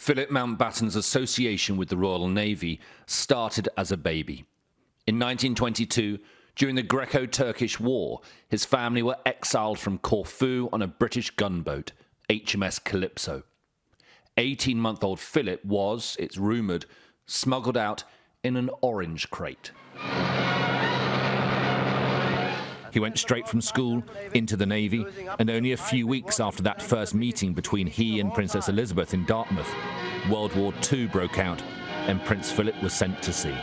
Philip Mountbatten's association with the Royal Navy started as a baby. In 1922, during the Greco-Turkish War, his family were exiled from Corfu on a British gunboat, HMS Calypso. 18-month-old Philip was, it's rumoured, smuggled out in an orange crate. He went straight from school into the Navy, and only a few weeks after that first meeting between he and Princess Elizabeth in Dartmouth, World War II broke out and Prince Philip was sent to sea.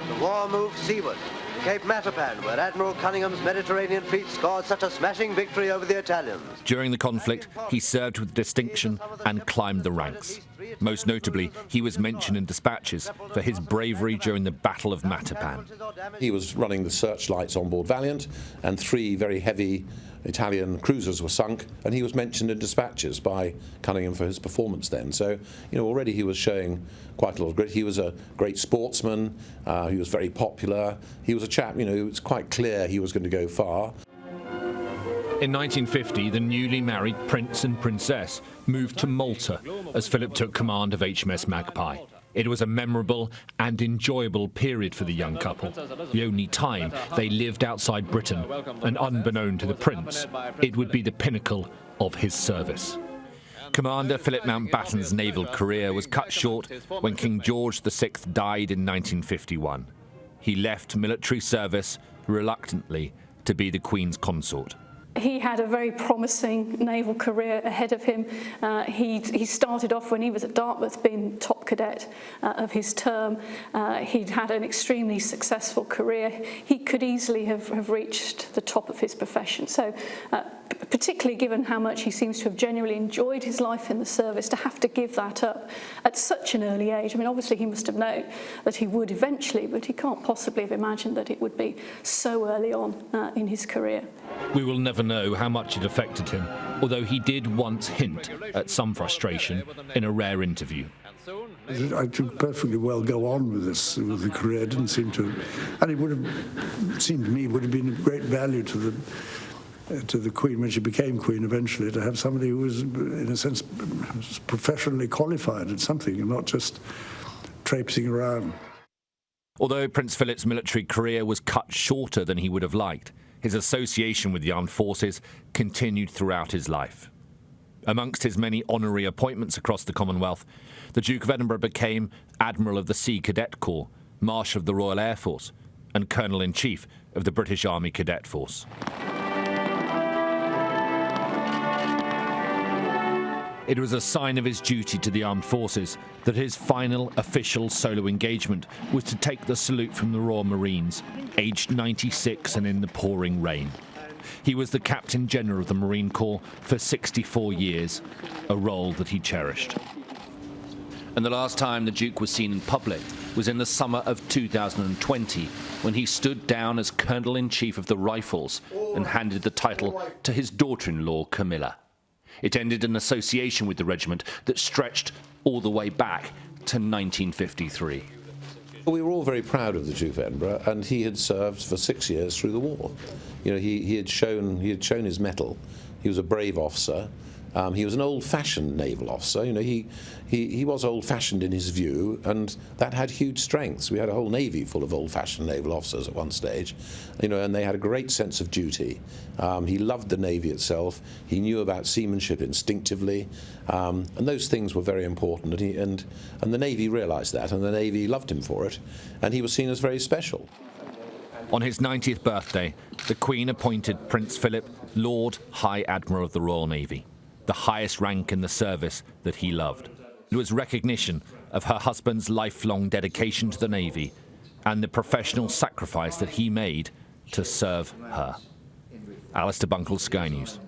The war moved seaward, Cape Matapan, where Admiral Cunningham's Mediterranean fleet scored such a smashing victory over the Italians. During the conflict, he served with distinction and climbed the ranks. Most notably, he was mentioned in dispatches for his bravery during the Battle of Matapan. He was running the searchlights on board Valiant, and 3 very heavy Italian cruisers were sunk, and he was mentioned in dispatches by Cunningham for his performance then. So, already he was showing quite a lot of grit. He was a great sportsman, he was very popular. He was a chap, it was quite clear he was going to go far. In 1950, the newly married Prince and Princess moved to Malta as Philip took command of HMS Magpie. It was a memorable and enjoyable period for the young couple, the only time they lived outside Britain, and unbeknown to the Prince, it would be the pinnacle of his service. Commander Philip Mountbatten's naval career was cut short when King George VI died in 1951. He left military service reluctantly to be the Queen's consort. He had a very promising naval career ahead of him. He started off when he was at Dartmouth being top cadet of his term. He'd had an extremely successful career. He could easily have reached the top of his profession. So particularly given how much he seems to have genuinely enjoyed his life in the service, to have to give that up at such an early age. I mean, obviously he must have known that he would eventually, but he can't possibly have imagined that it would be so early on in his career. We will never know how much it affected him, although he did once hint at some frustration in a rare interview. I could perfectly well go on with this, with the career. It didn't seem to, and it would have seemed to me would have been of great value to the Queen when she became Queen eventually, to have somebody who was, in a sense, professionally qualified at something and not just traipsing around. Although Prince Philip's military career was cut shorter than he would have liked, his association with the armed forces continued throughout his life. Amongst his many honorary appointments across the Commonwealth, the Duke of Edinburgh became Admiral of the Sea Cadet Corps, Marshal of the Royal Air Force, and Colonel-in-Chief of the British Army Cadet Force. It was a sign of his duty to the armed forces that his final official solo engagement was to take the salute from the Royal Marines, aged 96 and in the pouring rain. He was the Captain General of the Marine Corps for 64 years, a role that he cherished. And the last time the Duke was seen in public was in the summer of 2020, when he stood down as Colonel-in-Chief of the Rifles and handed the title to his daughter-in-law, Camilla. It ended an association with the regiment that stretched all the way back to 1953. We were all very proud of the Duke of Edinburgh, and he had served for 6 years through the war. He had shown his mettle. He was a brave officer. He was an old-fashioned naval officer. He was old-fashioned in his view, and that had huge strengths. We had a whole navy full of old-fashioned naval officers at one stage, and they had a great sense of duty. He loved the navy itself. He knew about seamanship instinctively, and those things were very important. And the navy realised that, and the navy loved him for it, and he was seen as very special. On his 90th birthday, the Queen appointed Prince Philip Lord High Admiral of the Royal Navy, the highest rank in the service that he loved. It was recognition of her husband's lifelong dedication to the Navy and the professional sacrifice that he made to serve her. Alistair Bunkle, Sky News.